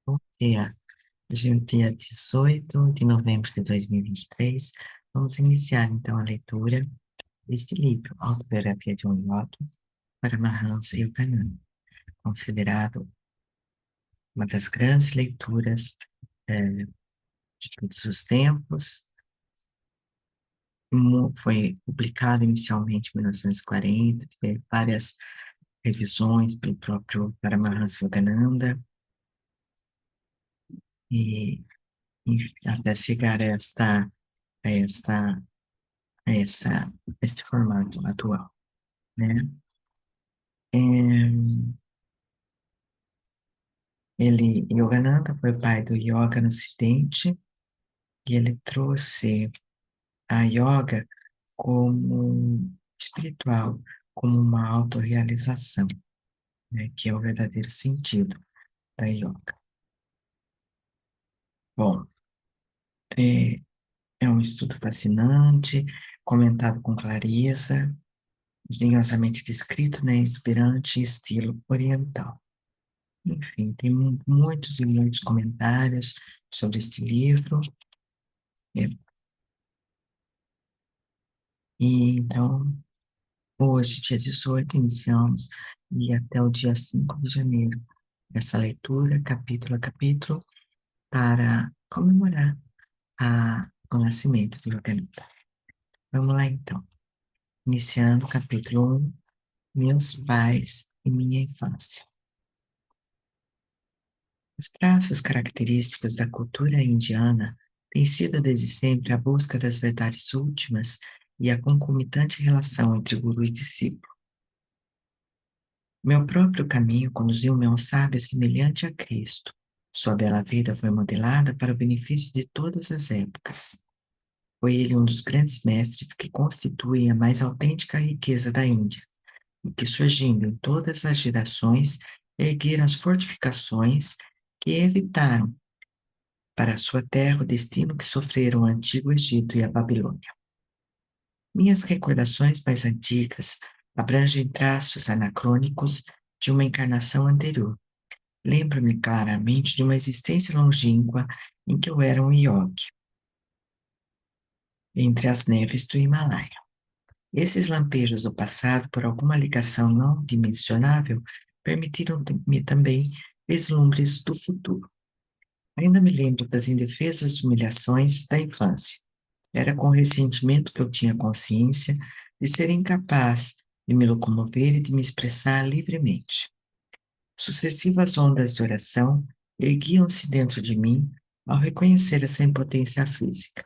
Bom dia. Hoje é o dia 18 de novembro de 2023. Vamos iniciar, então, a leitura deste livro, Autobiografia de um Yogi, Paramahansa Yogananda, considerado uma das grandes leituras de todos os tempos. Foi publicado inicialmente em 1940, teve várias revisões pelo próprio Paramahansa Yogananda, e, até chegar a esta a essa, esse formato atual, né? É, Yogananda foi o pai do yoga no Ocidente, e ele trouxe a yoga como espiritual, como uma autorrealização, né? Que é o verdadeiro sentido da yoga. Bom, é, é um estudo fascinante, comentado com clareza, engenhosamente descrito, né, inspirante estilo oriental. Enfim, tem muitos e muitos comentários sobre este livro. É, E então, hoje, dia 18, iniciamos, e até o dia 5 de janeiro, essa leitura, capítulo a capítulo, para comemorar o nascimento do Yogananda. Vamos lá, então. Iniciando o capítulo 1, Meus pais e minha infância. Os traços característicos da cultura indiana têm sido desde sempre a busca das verdades últimas e a concomitante relação entre guru e discípulo. Meu próprio caminho conduziu-me a um sábio semelhante a Cristo. Sua bela vida foi modelada para o benefício de todas as épocas. Foi ele um dos grandes mestres que constituem a mais autêntica riqueza da Índia, e que, surgindo em todas as gerações, ergueram as fortificações que evitaram para sua terra o destino que sofreram o antigo Egito e a Babilônia. Minhas recordações mais antigas abrangem traços anacrônicos de uma encarnação anterior. Lembro-me claramente de uma existência longínqua em que eu era um yogi, entre as neves do Himalaia. Esses lampejos do passado, por alguma ligação não dimensionável, permitiram-me também vislumbres do futuro. Ainda me lembro das indefesas humilhações da infância. Era com ressentimento que eu tinha consciência de ser incapaz de me locomover e de me expressar livremente. Sucessivas ondas de oração erguiam-se dentro de mim ao reconhecer essa impotência física.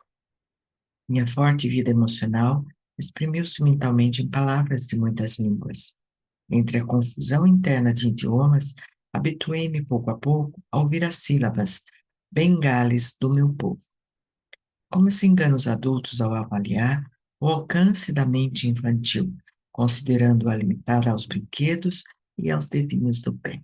Minha forte vida emocional exprimiu-se mentalmente em palavras de muitas línguas. Entre a confusão interna de idiomas, habituei-me pouco a pouco a ouvir as sílabas bengales do meu povo. Como se engana os adultos ao avaliar o alcance da mente infantil, considerando-a limitada aos brinquedos e aos dedinhos do pé.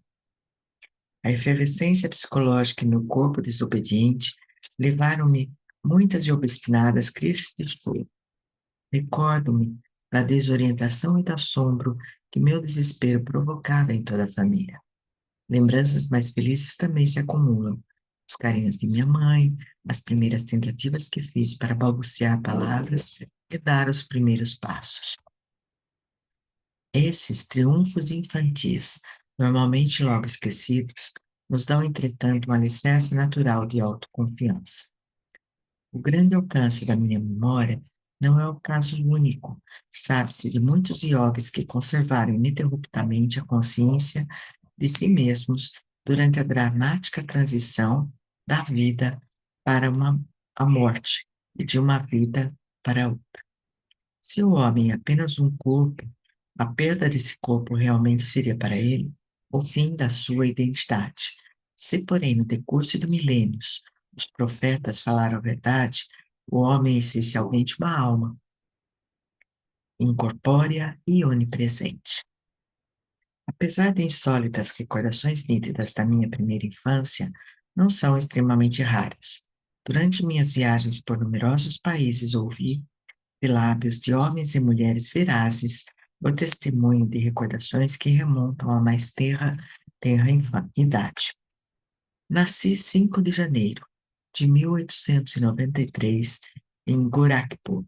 A efervescência psicológica e meu corpo desobediente levaram-me muitas e obstinadas crises de choro. Recordo-me da desorientação e do assombro que meu desespero provocava em toda a família. Lembranças mais felizes também se acumulam. Os carinhos de minha mãe, as primeiras tentativas que fiz para balbuciar palavras e dar os primeiros passos. Esses triunfos infantis, normalmente logo esquecidos, nos dão, entretanto, um alicerce natural de autoconfiança. O grande alcance da minha memória não é o caso único. Sabe-se de muitos iogues que conservaram ininterruptamente a consciência de si mesmos durante a dramática transição da vida para a morte e de uma vida para outra. Se o homem é apenas um corpo, a perda desse corpo realmente seria para ele o fim da sua identidade. Se, porém, no decurso de milênios, os profetas falaram a verdade, o homem é essencialmente uma alma, incorpórea e onipresente. Apesar de insólitas recordações nítidas da minha primeira infância, não são extremamente raras. Durante minhas viagens por numerosos países, ouvi, de lábios de homens e mulheres verazes, o testemunho de recordações que remontam à mais tenra idade. Nasci 5 de janeiro de 1893 em Gorakhpur,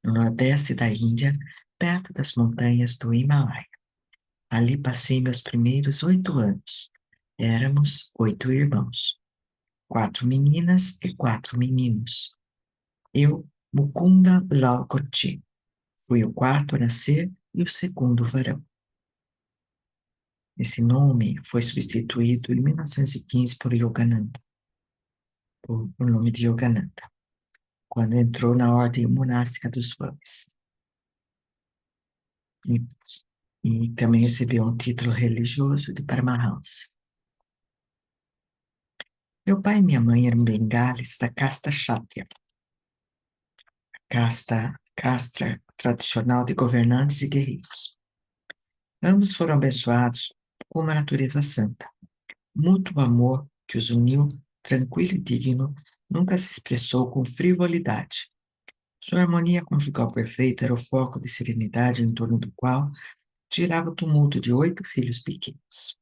no nordeste da Índia, perto das montanhas do Himalaia. Ali passei meus primeiros 8 anos. Éramos 8 irmãos, 4 meninas e 4 meninos. Eu, Mukunda Lal Koti, fui o quarto a nascer e o segundo varão. Esse nome foi substituído em 1915 por Yogananda, por o nome de Yogananda, quando entrou na ordem monástica dos Swamis. E, e também recebeu um título religioso de Paramahansa. Meu pai e minha mãe eram bengalis da casta Kshatriya, casta tradicional de governantes e guerreiros. Ambos foram abençoados com uma natureza santa. Mútuo amor que os uniu, tranquilo e digno, nunca se expressou com frivolidade. Sua harmonia conjugal perfeita era o foco de serenidade em torno do qual girava o tumulto de 8 filhos pequenos.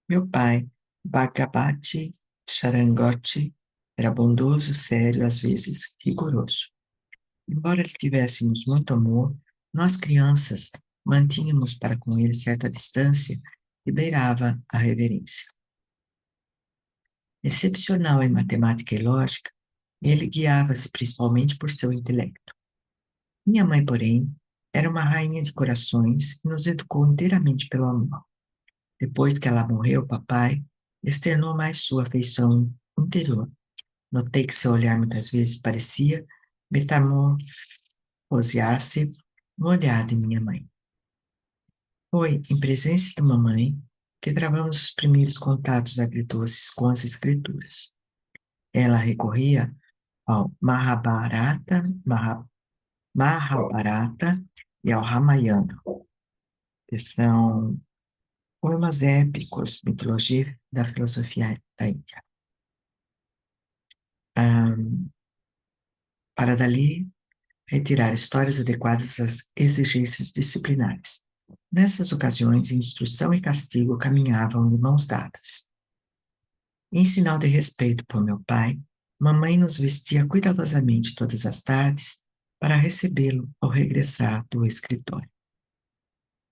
Meu pai, Bhagavati Charangotti, era bondoso, sério, às vezes rigoroso. Embora lhe tivéssemos muito amor, nós crianças mantínhamos para com ele certa distância e beirava a reverência. Excepcional em matemática e lógica, ele guiava-se principalmente por seu intelecto. Minha mãe, porém, era uma rainha de corações e nos educou inteiramente pelo amor. Depois que ela morreu, papai externou mais sua afeição interior. Notei que seu olhar muitas vezes parecia metamorfosear-se no olhar de minha mãe. Foi em presença de mamãe que travamos os primeiros contatos agridoces com as escrituras. Ela recorria ao Mahabharata e ao Ramayana, que são poemas épicos, mitologia da filosofia da Índia. Para dali retirar histórias adequadas às exigências disciplinares. Nessas ocasiões, instrução e castigo caminhavam de mãos dadas. Em sinal de respeito por meu pai, mamãe nos vestia cuidadosamente todas as tardes para recebê-lo ao regressar do escritório.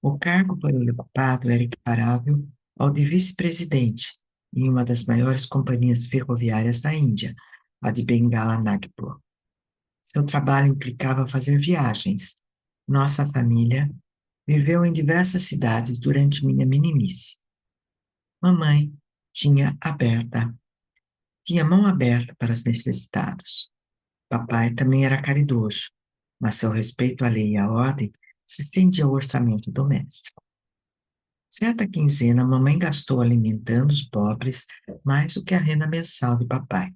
O cargo por ele ocupado era equiparável ao de vice-presidente em uma das maiores companhias ferroviárias da Índia, a de Bengala Nagpur. Seu trabalho implicava fazer viagens. Nossa família viveu em diversas cidades durante minha meninice. Mamãe tinha mão aberta para os necessitados. Papai também era caridoso, mas seu respeito à lei e à ordem se estendia ao orçamento doméstico. Certa quinzena, mamãe gastou alimentando os pobres mais do que a renda mensal de papai.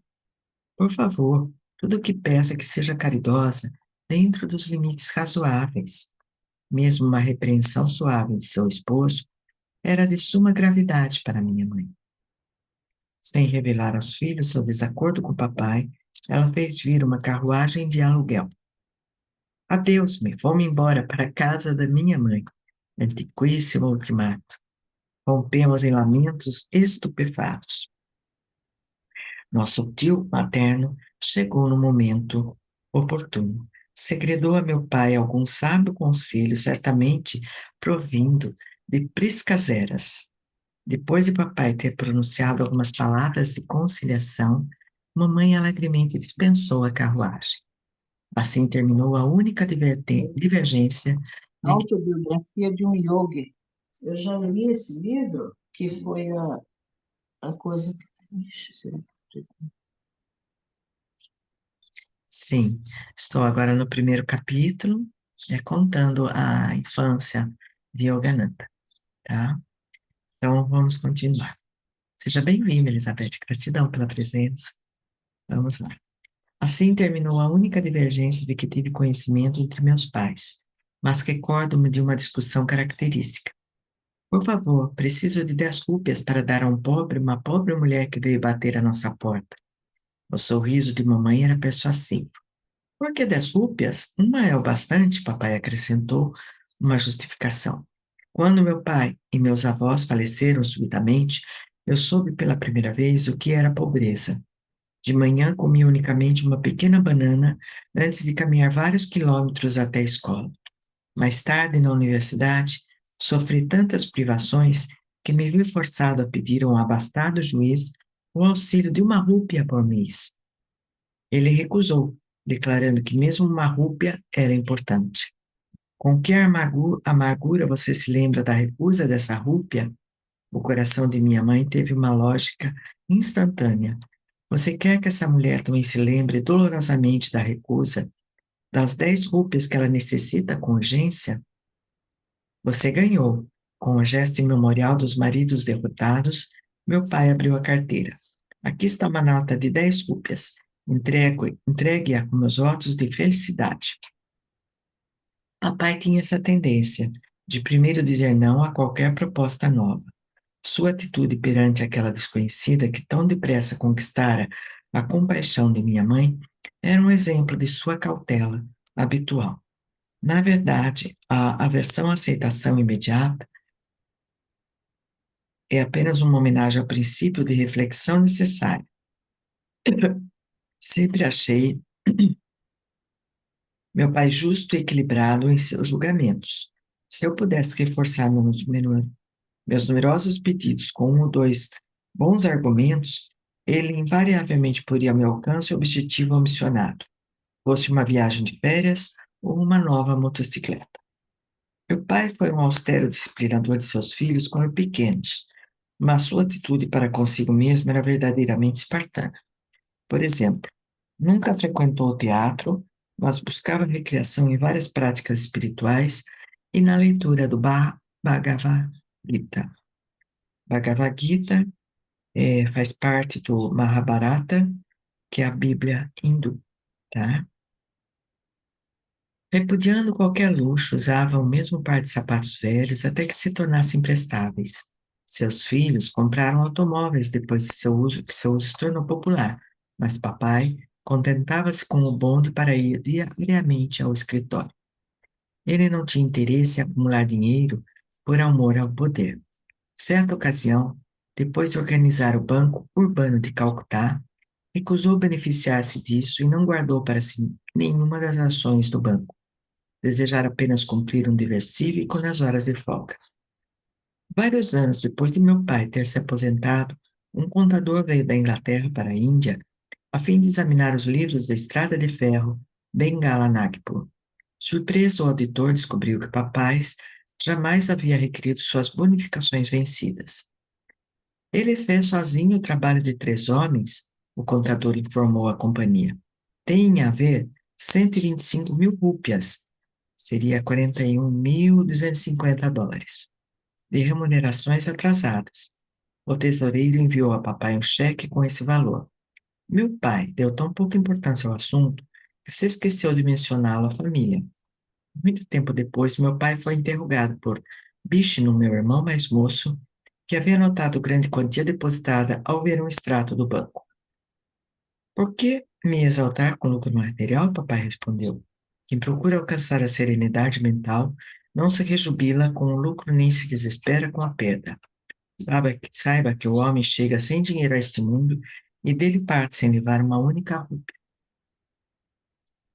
Por favor, tudo o que peço é que seja caridosa dentro dos limites razoáveis. Mesmo uma repreensão suave de seu esposo era de suma gravidade para minha mãe. Sem revelar aos filhos seu desacordo com o papai, ela fez vir uma carruagem de aluguel. Adeus, vou-me embora para a casa da minha mãe. Antiquíssimo ultimato. Rompemos em lamentos estupefatos. Nosso tio materno chegou no momento oportuno. Segredou a meu pai algum sábio conselho, certamente provindo de priscas eras. Depois de papai ter pronunciado algumas palavras de conciliação, mamãe alegremente dispensou a carruagem. Assim terminou a única divergência de que Autobiografia de um yogi. Eu já li esse livro, que foi a coisa que. Ixi, será que- sim, estou agora no primeiro capítulo, contando a infância de Yogananda, tá? Então, vamos continuar. Seja bem-vinda, Elizabeth, gratidão pela presença. Vamos lá. Assim terminou a única divergência de que tive conhecimento entre meus pais, mas recordo-me de uma discussão característica. Por favor, preciso de 10 rúpias para dar a uma pobre mulher que veio bater à nossa porta. O sorriso de mamãe era persuasivo. Por que 10 rúpias? Uma é o bastante, papai acrescentou uma justificação. Quando meu pai e meus avós faleceram subitamente, eu soube pela primeira vez o que era pobreza. De manhã comia unicamente uma pequena banana antes de caminhar vários quilômetros até a escola. Mais tarde, na universidade, sofri tantas privações que me vi forçado a pedir a um abastado juiz o auxílio de uma rúpia por mês. Ele recusou, declarando que mesmo uma rúpia era importante. Com que amargura você se lembra da recusa dessa rúpia? O coração de minha mãe teve uma lógica instantânea. Você quer que essa mulher também se lembre dolorosamente da recusa, das 10 rúpias que ela necessita com urgência? Você ganhou. Com o gesto imemorial dos maridos derrotados, meu pai abriu a carteira. Aqui está uma nota de 10 rúpias. Entregue-a com meus votos de felicidade. Papai tinha essa tendência de primeiro dizer não a qualquer proposta nova. Sua atitude perante aquela desconhecida que tão depressa conquistara a compaixão de minha mãe era um exemplo de sua cautela habitual. Na verdade, a aversão à aceitação imediata é apenas uma homenagem ao princípio de reflexão necessária. Sempre achei meu pai justo e equilibrado em seus julgamentos. Se eu pudesse reforçar meus numerosos pedidos com um ou dois bons argumentos, ele invariavelmente poria ao meu alcance o objetivo ambicionado, fosse uma viagem de férias ou uma nova motocicleta. Meu pai foi um austero disciplinador de seus filhos quando pequenos, mas sua atitude para consigo mesmo era verdadeiramente espartana. Por exemplo, nunca frequentou o teatro, mas buscava recreação em várias práticas espirituais e na leitura do Bhagavad Gita. Bhagavad Gita faz parte do Mahabharata, que é a Bíblia hindu, tá? Repudiando qualquer luxo, usava o mesmo par de sapatos velhos até que se tornassem imprestáveis. Seus filhos compraram automóveis depois que seu uso se tornou popular, mas papai contentava-se com o bonde para ir diariamente ao escritório. Ele não tinha interesse em acumular dinheiro por amor ao poder. Certa ocasião, depois de organizar o Banco Urbano de Calcutá, recusou beneficiar-se disso e não guardou para si nenhuma das ações do banco. Desejara apenas cumprir um dever cívico nas horas de folga. Vários anos depois de meu pai ter se aposentado, um contador veio da Inglaterra para a Índia a fim de examinar os livros da Estrada de Ferro Bengala Nagpur. Surpreso, o auditor descobriu que papais jamais havia requerido suas bonificações vencidas. Ele fez sozinho o trabalho de 3 homens, o contador informou a companhia. Tem a ver 125 mil rúpias, seria $41.250, de remunerações atrasadas. O tesoureiro enviou a papai um cheque com esse valor. Meu pai deu tão pouca importância ao assunto que se esqueceu de mencioná-lo à família. Muito tempo depois, meu pai foi interrogado por Bishnu, meu irmão mais moço, que havia notado grande quantia depositada ao ver um extrato do banco. Por que me exaltar com lucro material? Papai respondeu. Quem procura alcançar a serenidade mental não se rejubila com o lucro nem se desespera com a perda. Saiba que o homem chega sem dinheiro a este mundo e dele parte sem levar uma única rúpia.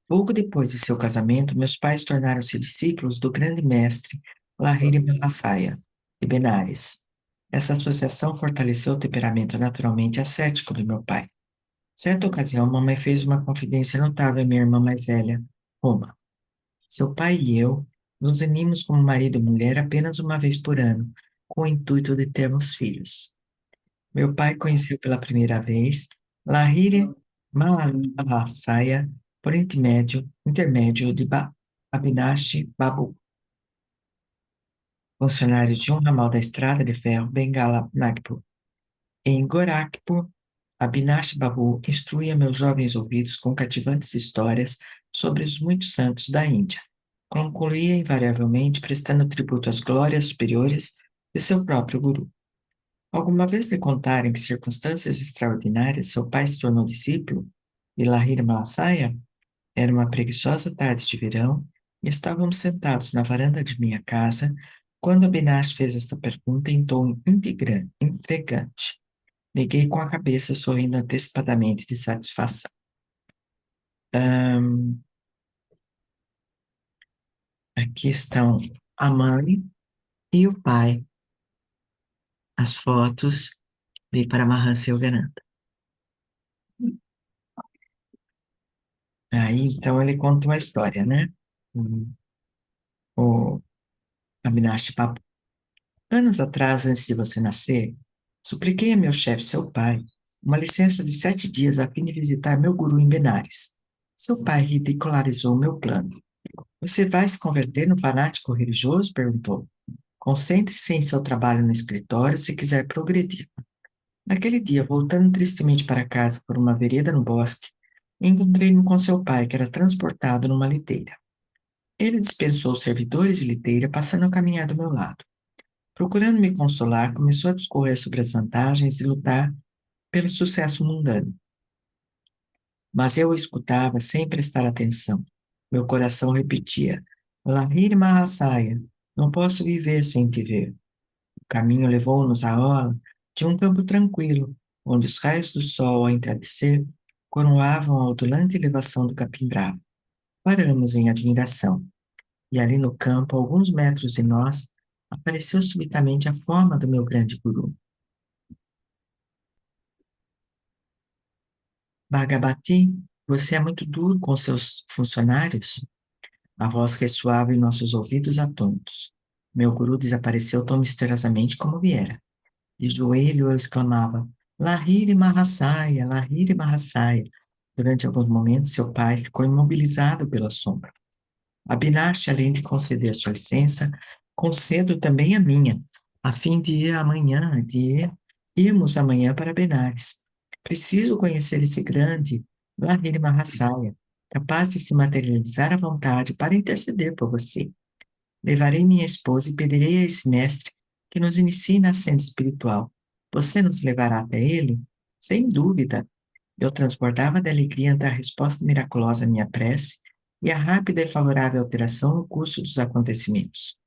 Pouco depois de seu casamento, meus pais tornaram-se discípulos do grande mestre Lahiri Mahasaya, de Benares. Essa associação fortaleceu o temperamento naturalmente ascético de meu pai. Certa ocasião, mamãe fez uma confidência notável à minha irmã mais velha, Roma. Seu pai e eu nos unimos como marido e mulher apenas uma vez por ano, com o intuito de termos filhos. Meu pai conheceu pela primeira vez Lahiri Mahasaya por intermédio de Abhinash Babu, funcionário de um ramal da estrada de ferro Bengala Nagpur. Em Gorakhpur, Abhinash Babu instruía meus jovens ouvidos com cativantes histórias sobre os muitos santos da Índia. Concluía invariavelmente prestando tributo às glórias superiores de seu próprio guru. Alguma vez lhe contaram em que circunstâncias extraordinárias seu pai se tornou discípulo de Lahiri Mahasaya? Era uma preguiçosa tarde de verão e estávamos sentados na varanda de minha casa Quando Abinash fez esta pergunta em tom intrigante, neguei com a cabeça, sorrindo antecipadamente de satisfação. Ahn, Aqui estão a mãe e o pai, as fotos de Paramahansa Yogananda. Aí, então, ele conta uma história, né? O Abinash Papo. Anos atrás, antes de você nascer, supliquei a meu chefe, seu pai, uma licença de 7 dias a fim de visitar meu guru em Benares. Seu pai ridicularizou meu plano. Você vai se converter num fanático religioso? Perguntou. Concentre-se em seu trabalho no escritório se quiser progredir. Naquele dia, voltando tristemente para casa por uma vereda no bosque, encontrei-me com seu pai, que era transportado numa liteira. Ele dispensou os servidores e liteira, passando a caminhar do meu lado. Procurando me consolar, começou a discorrer sobre as vantagens de lutar pelo sucesso mundano. Mas eu o escutava sem prestar atenção. Meu coração repetia: Lahiri Mahasaya, não posso viver sem te ver. O caminho levou-nos à orla de um campo tranquilo, onde os raios do sol, ao entardecer, coroavam a ondulante elevação do capim-bravo. Paramos em admiração, e ali no campo, a alguns metros de nós, apareceu subitamente a forma do meu grande guru. Bhagavati, você é muito duro com seus funcionários? A voz ressoava em nossos ouvidos atônitos. Meu guru desapareceu tão misteriosamente como viera. De joelho eu exclamava, Lahiri Mahasaya, Lahiri Mahasaya. Durante alguns momentos, seu pai ficou imobilizado pela sombra. Abinash, além de conceder sua licença, concedo também a minha, a fim de ir amanhã, irmos amanhã para Benares. Preciso conhecer esse grande Lahiri Mahasaya, capaz de se materializar à vontade para interceder por você. Levarei minha esposa e pedirei a esse mestre que nos inicie na senda espiritual. Você nos levará até ele? Sem dúvida. Eu transbordava de alegria ante a resposta miraculosa à minha prece e a rápida e favorável alteração no curso dos acontecimentos.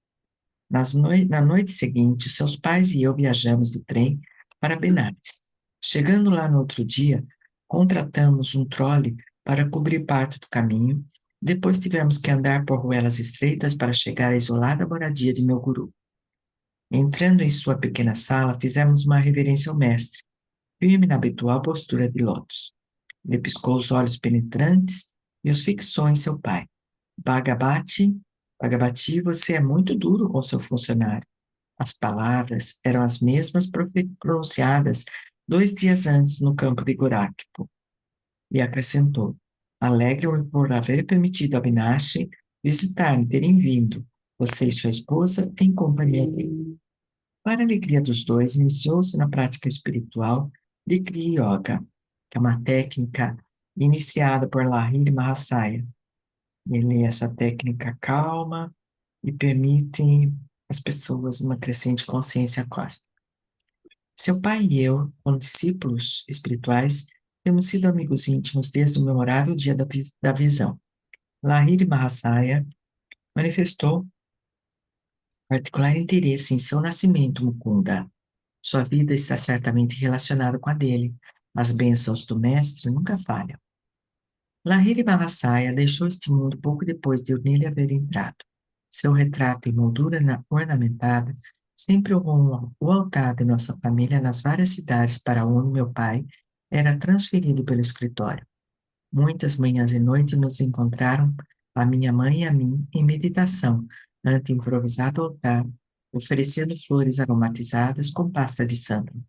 Na noite seguinte, seus pais e eu viajamos de trem para Benares. Chegando lá no outro dia, contratamos um trole para cobrir parte do caminho. Depois tivemos que andar por ruelas estreitas para chegar à isolada moradia de meu guru. Entrando em sua pequena sala, fizemos uma reverência ao mestre, firme na habitual postura de lótus. Ele piscou os olhos penetrantes e os fixou em seu pai. Bhagavati, Bhagavati, você é muito duro com seu funcionário. As palavras eram as mesmas pronunciadas 2 dias antes no campo de Gorakpo. E acrescentou: Alegro-me por haver permitido a Abinashi visitar e terem vindo, você e sua esposa, em companhia dele. Para a alegria dos dois, iniciou-se na prática espiritual de Kriya Yoga, que é uma técnica iniciada por Lahiri Mahasaya. Essa técnica calma e permite às pessoas uma crescente consciência cósmica. Seu pai e eu, como discípulos espirituais, temos sido amigos íntimos desde o memorável dia da visão. Lahiri Mahasaya manifestou particular interesse em seu nascimento, Mukunda. Sua vida está certamente relacionada com a dele. As bênçãos do mestre nunca falham. Lahiri Mahasaya deixou este mundo pouco depois de eu nele haver entrado. Seu retrato em moldura ornamentada sempre honrou o altar de nossa família nas várias cidades para onde meu pai era transferido pelo escritório. Muitas manhãs e noites nos encontraram, a minha mãe e a mim, em meditação, ante o improvisado altar, oferecendo flores aromatizadas com pasta de sândalo.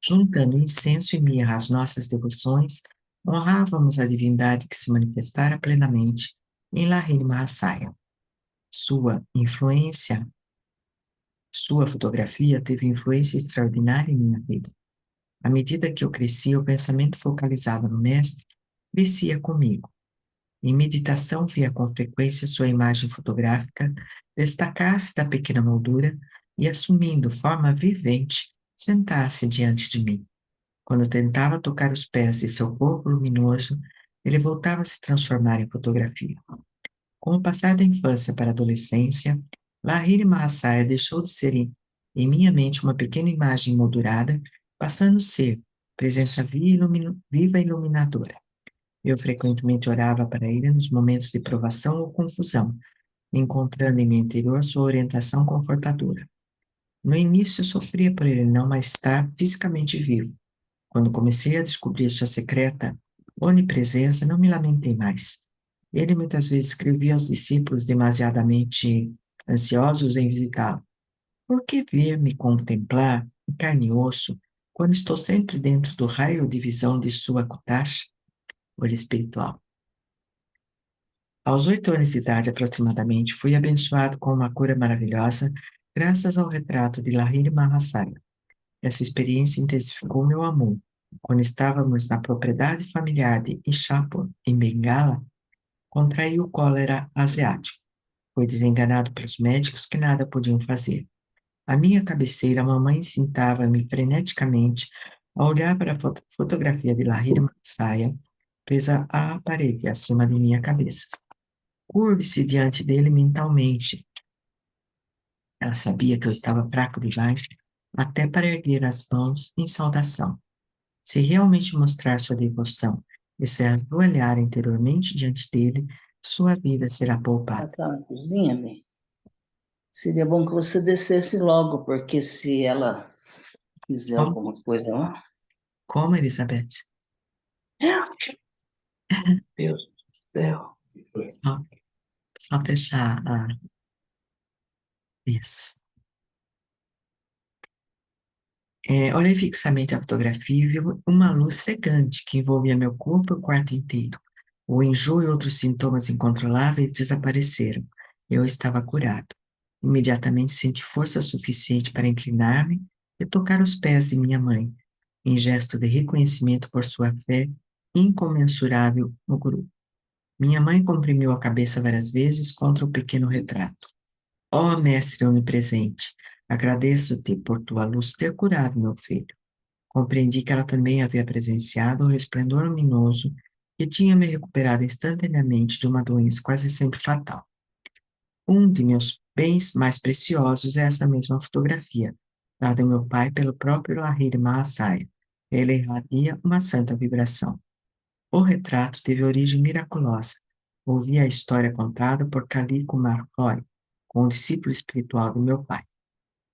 Juntando incenso e mirra às nossas devoções, honrávamos a divindade que se manifestara plenamente em Lahiri Mahasaya. Sua influência, sua fotografia teve influência extraordinária em minha vida. À medida que eu crescia, o pensamento focalizado no Mestre crescia comigo. Em meditação, via com frequência sua imagem fotográfica destacar-se da pequena moldura e, assumindo forma vivente, sentar-se diante de mim. Quando tentava tocar os pés de seu corpo luminoso, ele voltava a se transformar em fotografia. Com o passar da infância para a adolescência, Lahiri Mahasaya deixou de ser em minha mente uma pequena imagem moldurada, passando a ser presença viva e iluminadora. Eu frequentemente orava para ele nos momentos de provação ou confusão, encontrando em meu interior sua orientação confortadora. No início, sofria por ele não mais estar fisicamente vivo. Quando comecei a descobrir sua secreta onipresença, não me lamentei mais. Ele muitas vezes escrevia aos discípulos demasiadamente ansiosos em visitá-lo. Por que vir me contemplar em carne e osso, quando estou sempre dentro do raio de visão de sua Kutash, olho espiritual? Aos 8 anos de idade, aproximadamente, fui abençoado com uma cura maravilhosa, graças ao retrato de Lahiri Mahasaya. Essa experiência intensificou meu amor. Quando estávamos na propriedade familiar de Ishapur, em Bengala, contraí o cólera asiático. Fui desenganado pelos médicos que nada podiam fazer. À minha cabeceira, a mamãe sentava-me freneticamente a olhar para a fotografia de Lahiri Mahasaya, presa à parede acima de minha cabeça. Curve-se diante dele mentalmente. Ela sabia que eu estava fraco demais até para erguer as mãos em saudação. Se realmente mostrar sua devoção e se ajoelhar interiormente diante dele, sua vida será poupada. Tá na cozinha, Bem? Seria bom que você descesse logo, porque se ela fizer Como, alguma coisa lá. como Elizabeth? Deus do céu. Só, só fechar isso. Olhei fixamente a fotografia e vi uma luz cegante que envolvia meu corpo e o quarto inteiro. O enjoo e outros sintomas incontroláveis desapareceram. Eu estava curado. Imediatamente senti força suficiente para inclinar-me e tocar os pés de minha mãe, em gesto de reconhecimento por sua fé incomensurável no Guru. Minha mãe comprimiu a cabeça várias vezes contra o pequeno retrato. Ó Mestre onipresente, agradeço-te por tua luz ter curado meu filho. Compreendi que ela também havia presenciado o resplendor luminoso que tinha me recuperado instantaneamente de uma doença quase sempre fatal. Um de meus bens mais preciosos é essa mesma fotografia, dada ao meu pai pelo próprio Lahiri Mahasaya. Ele irradia uma santa vibração. O retrato teve origem miraculosa. Ouvi a história contada por Kali Kumar Roy, com o discípulo espiritual do meu pai.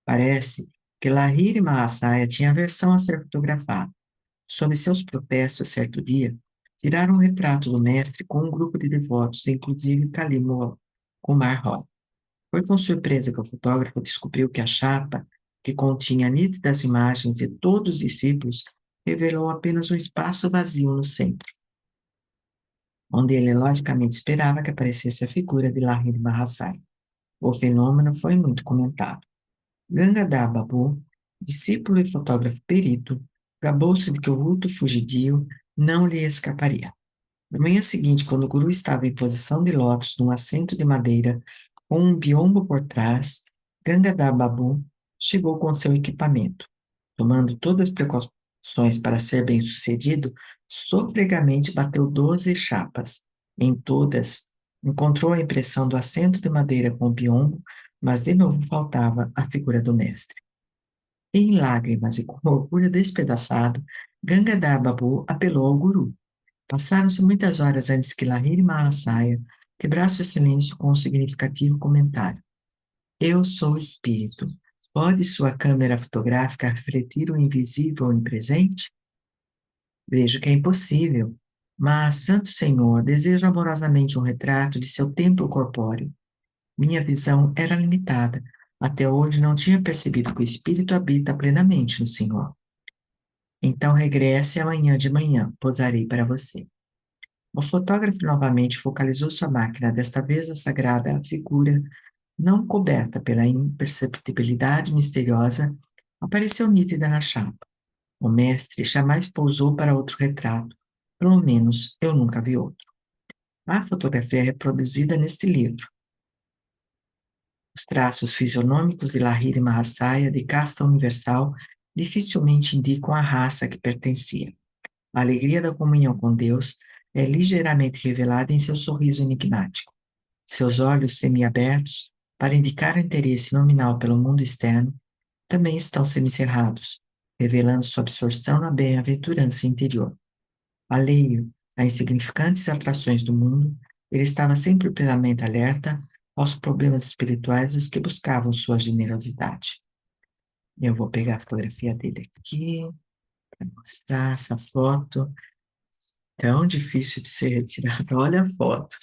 Parece que Lahiri Mahasaya tinha aversão a ser fotografado. Sob seus protestos, certo dia, tiraram um retrato do mestre com um grupo de devotos, inclusive Kali Kumar Roy. Foi com surpresa que o fotógrafo descobriu que a chapa, que continha nítidas imagens de todos os discípulos, revelou apenas um espaço vazio no centro, onde ele logicamente esperava que aparecesse a figura de Lahiri Mahasaya. O fenômeno foi muito comentado. Gangadhar Babu, discípulo e fotógrafo perito, gabou-se de que o vulto fugidio não lhe escaparia. Na manhã seguinte, quando o guru estava em posição de lótus num assento de madeira, com um biombo por trás, Gangadhar Babu chegou com seu equipamento. Tomando todas as precauções para ser bem-sucedido, sofregamente bateu 12 chapas. Em todas, encontrou a impressão do assento de madeira com o biombo, mas de novo faltava a figura do mestre. Em lágrimas e com orgulho despedaçado, Gangadhar Babu apelou ao guru. Passaram-se muitas horas antes que Lahiri Mahasaya quebrasse o silêncio com um significativo comentário. Eu sou espírito. Pode sua câmera fotográfica refletir o invisível onipresente? Vejo que é impossível, mas, Santo Senhor, desejo amorosamente um retrato de seu templo corpóreo. Minha visão era limitada. Até hoje não tinha percebido que o espírito habita plenamente no Senhor. Então regresse amanhã de manhã, posarei para você. O fotógrafo novamente focalizou sua máquina, desta vez a sagrada figura, não coberta pela imperceptibilidade misteriosa, apareceu nítida na chapa. O mestre jamais pousou para outro retrato. Pelo menos eu nunca vi outro. A fotografia é reproduzida neste livro. Os traços fisionômicos de Lahiri Mahasaya, de casta universal, dificilmente indicam a raça que pertencia. A alegria da comunhão com Deus é ligeiramente revelada em seu sorriso enigmático. Seus olhos semiabertos para indicar o interesse nominal pelo mundo externo, também estão semicerrados, revelando sua absorção na bem-aventurança interior. Alheio a insignificantes atrações do mundo, ele estava sempre plenamente alerta aos problemas espirituais dos que buscavam sua generosidade. Eu vou pegar a fotografia dele aqui para mostrar essa foto. Tão difícil de ser retirada. Olha a foto.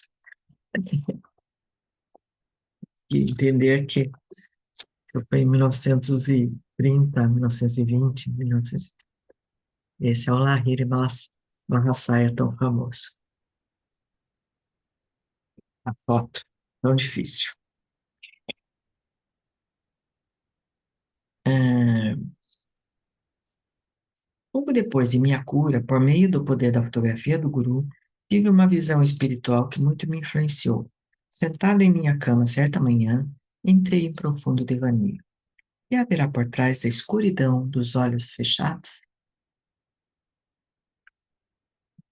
E entender que isso foi em 1930, 1920, 1930. Esse é o Lahiri Mahasaya tão famoso. A foto, tão difícil. Ah, pouco depois de minha cura, por meio do poder da fotografia do guru, tive uma visão espiritual que muito me influenciou. Sentado em minha cama certa manhã, entrei em profundo devaneio. E haverá por trás da escuridão dos olhos fechados?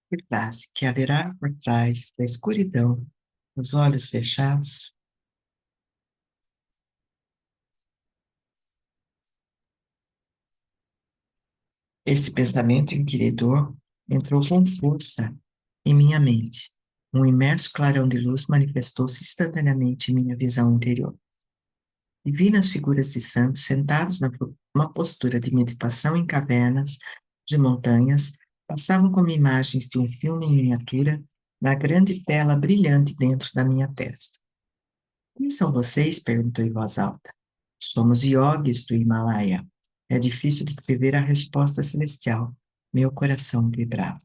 Que frase que haverá por trás da escuridão dos olhos fechados? Esse pensamento inquiridor entrou com força em minha mente. Um imenso clarão de luz manifestou-se instantaneamente em minha visão interior. E vi nas figuras de santos sentados numa postura de meditação em cavernas de montanhas, passavam como imagens de um filme em miniatura na grande tela brilhante dentro da minha testa. Quem são vocês? Perguntou em voz alta. Somos yogis do Himalaia. É difícil descrever a resposta celestial. Meu coração vibrava.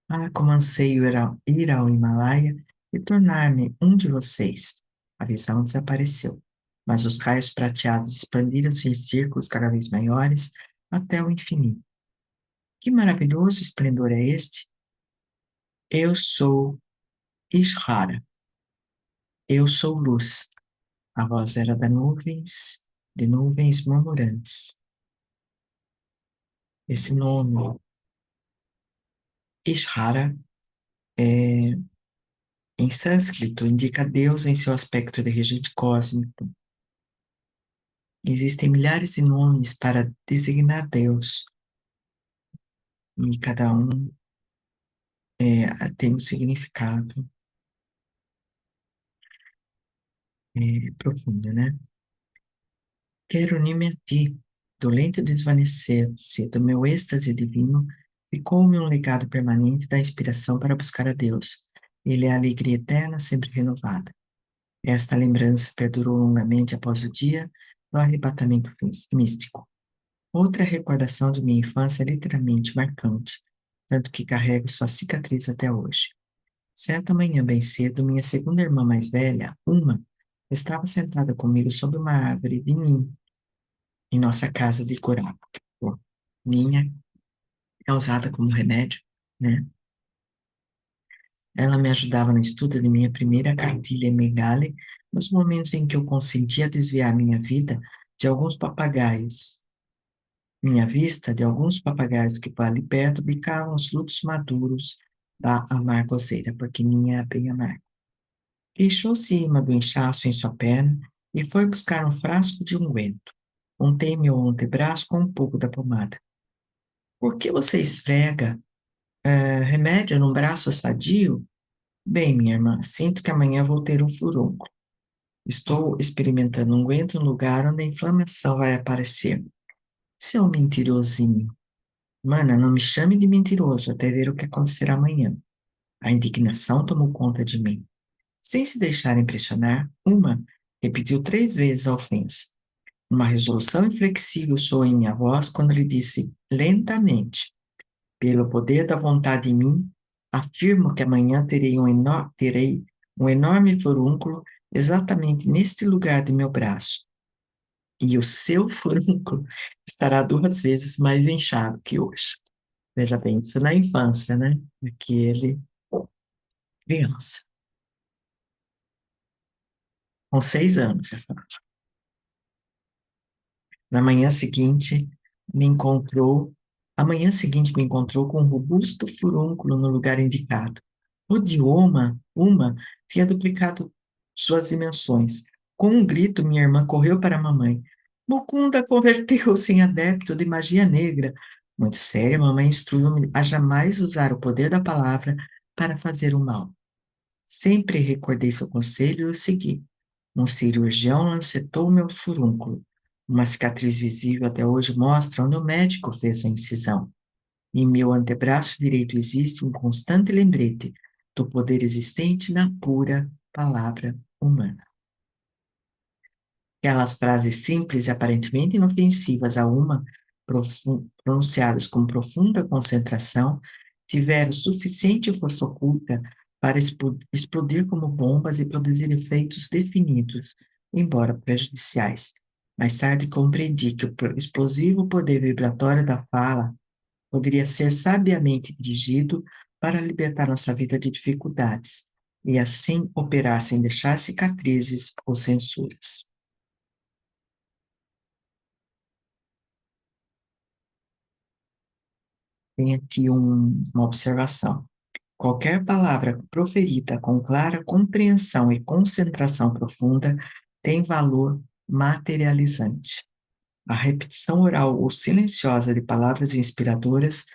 Ah, como anseio ir ao Himalaia e tornar-me um de vocês. A visão desapareceu, mas os raios prateados expandiram-se em círculos cada vez maiores até o infinito. Que maravilhoso esplendor é este? Eu sou Ishvara. Eu sou luz. A voz era de nuvens murmurantes. Esse nome, Ishvara, em sânscrito, indica Deus em seu aspecto de regente cósmico. Existem milhares de nomes para designar Deus, e cada um tem um significado profundo, né? Quero unir-me a ti, do lento desvanecer-se do meu êxtase divino, ficou-me um legado permanente da inspiração para buscar a Deus. Ele é a alegria eterna, sempre renovada. Esta lembrança perdurou longamente após o dia do arrebatamento místico. Outra recordação de minha infância literalmente marcante, tanto que carrego sua cicatriz até hoje. Certa manhã, bem cedo, minha segunda irmã mais velha, Uma, estava sentada comigo sob uma árvore de mim, em nossa casa de coral. Minha é usada como remédio, né? Ela me ajudava no estudo de minha primeira cartilha em Mengale, nos momentos em que eu consentia desviar minha vista de alguns papagaios que por ali perto bicavam os frutos maduros da amargoseira, porque minha é bem amarga. Queixou-se Ima do inchaço em sua perna e foi buscar um frasco de unguento. Untei meu antebraço com um pouco da pomada. Por que você esfrega remédio num braço sadio? Bem, minha irmã, sinto que amanhã vou ter um furúnculo. Estou experimentando unguento no lugar onde a inflamação vai aparecer. Seu mentirosinho. Mana, não me chame de mentiroso até ver o que acontecerá amanhã. A indignação tomou conta de mim. Sem se deixar impressionar, Uma repetiu 3 vezes a ofensa. Uma resolução inflexível soou em minha voz quando lhe disse lentamente: pelo poder da vontade em mim, afirmo que amanhã terei um enorme furúnculo exatamente neste lugar de meu braço. E o seu furúnculo estará 2 vezes mais inchado que hoje. Veja bem, isso na infância, né? Aquele criança, com 6 anos. Na manhã seguinte, me encontrou, a manhã seguinte me encontrou com um robusto furúnculo no lugar indicado. O idioma, Uma, tinha duplicado suas dimensões. Com um grito, minha irmã correu para a mamãe. Mukunda converteu-se em adepto de magia negra. Muito séria, mamãe instruiu-me a jamais usar o poder da palavra para fazer o mal. Sempre recordei seu conselho e o segui. Um cirurgião lancetou meu furúnculo. Uma cicatriz visível até hoje mostra onde o médico fez a incisão. Em meu antebraço direito existe um constante lembrete do poder existente na pura palavra humana. Aquelas frases simples e aparentemente inofensivas a uma, pronunciadas com profunda concentração, tiveram suficiente força oculta para explodir como bombas e produzir efeitos definidos, embora prejudiciais. Mais tarde compreendi que o explosivo poder vibratório da fala poderia ser sabiamente dirigido para libertar nossa vida de dificuldades e assim operar sem deixar cicatrizes ou censuras. Tem aqui uma observação. Qualquer palavra proferida com clara compreensão e concentração profunda tem valor materializante. A repetição oral ou silenciosa de palavras inspiradoras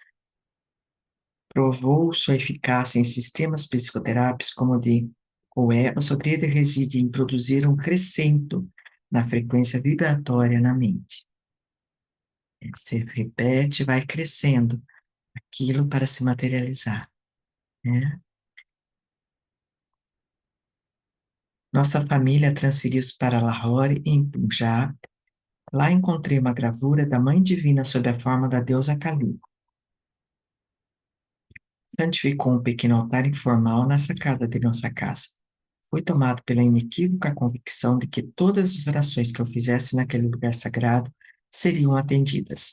provou sua eficácia em sistemas psicoterápicos como o de Coé. O segredo reside em produzir um crescento na frequência vibratória na mente. Você repete, vai crescendo aquilo para se materializar, né? Nossa família transferiu-se para Lahore, em Punjab. Lá encontrei uma gravura da Mãe Divina sob a forma da deusa Kali. Santificou um pequeno altar informal na sacada de nossa casa. Fui tomado pela inequívoca convicção de que todas as orações que eu fizesse naquele lugar sagrado seriam atendidas.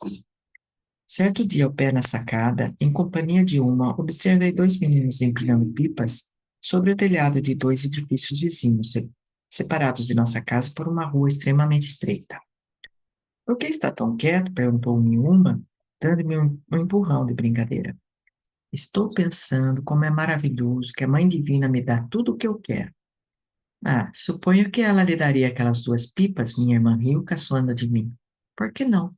Certo dia, ao pé na sacada, em companhia de uma, observei dois meninos empilhando pipas sobre o telhado de dois edifícios vizinhos, separados de nossa casa por uma rua extremamente estreita. Por que está tão quieto? Perguntou-me uma, dando-me um empurrão de brincadeira. Estou pensando como é maravilhoso que a Mãe Divina me dá tudo o que eu quero. Ah, suponho que ela lhe daria aquelas duas pipas, minha irmã riu, caçoando de mim. Por que não?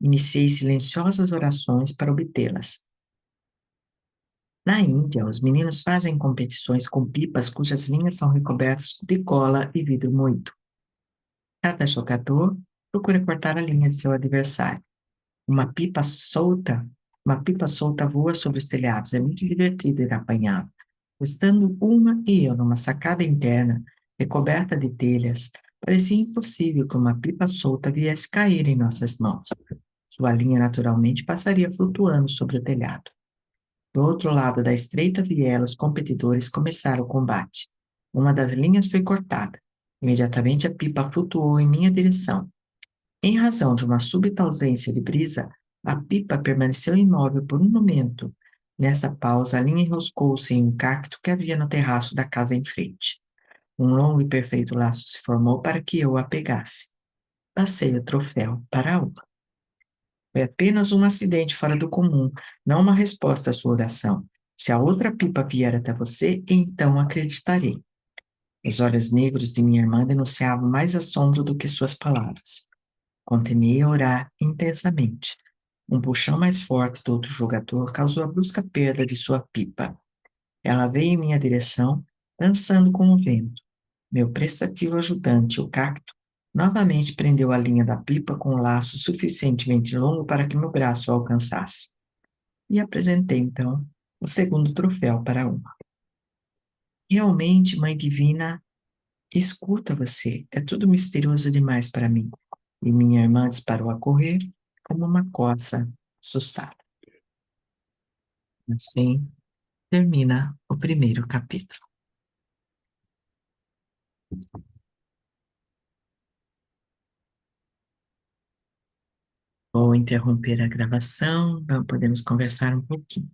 Iniciei silenciosas orações para obtê-las. Na Índia, os meninos fazem competições com pipas cujas linhas são recobertas de cola e vidro moído. Cada jogador procura cortar a linha de seu adversário. Uma pipa solta, uma pipa solta voa sobre os telhados. É muito divertido ir apanhá-la. Estando uma e eu numa sacada interna, recoberta de telhas, parecia impossível que uma pipa solta viesse cair em nossas mãos. Sua linha naturalmente passaria flutuando sobre o telhado. Do outro lado da estreita viela, os competidores começaram o combate. Uma das linhas foi cortada. Imediatamente a pipa flutuou em minha direção. Em razão de uma súbita ausência de brisa, a pipa permaneceu imóvel por um momento. Nessa pausa, a linha enroscou-se em um cacto que havia no terraço da casa em frente. Um longo e perfeito laço se formou para que eu a pegasse. Passei o troféu para a outra. Foi apenas um acidente fora do comum, não uma resposta à sua oração. Se a outra pipa vier até você, então acreditarei. Os olhos negros de minha irmã denunciavam mais assombro do que suas palavras. Continuei a orar intensamente. Um puxão mais forte do outro jogador causou a brusca perda de sua pipa. Ela veio em minha direção, dançando com o vento. Meu prestativo ajudante, o cacto, novamente prendeu a linha da pipa com um laço suficientemente longo para que meu braço a alcançasse. E apresentei, então, o segundo troféu para uma. Realmente, Mãe Divina, escuta você. É tudo misterioso demais para mim. E minha irmã disparou a correr como uma coça assustada. Assim termina o primeiro capítulo. Vou interromper a gravação, podemos conversar um pouquinho.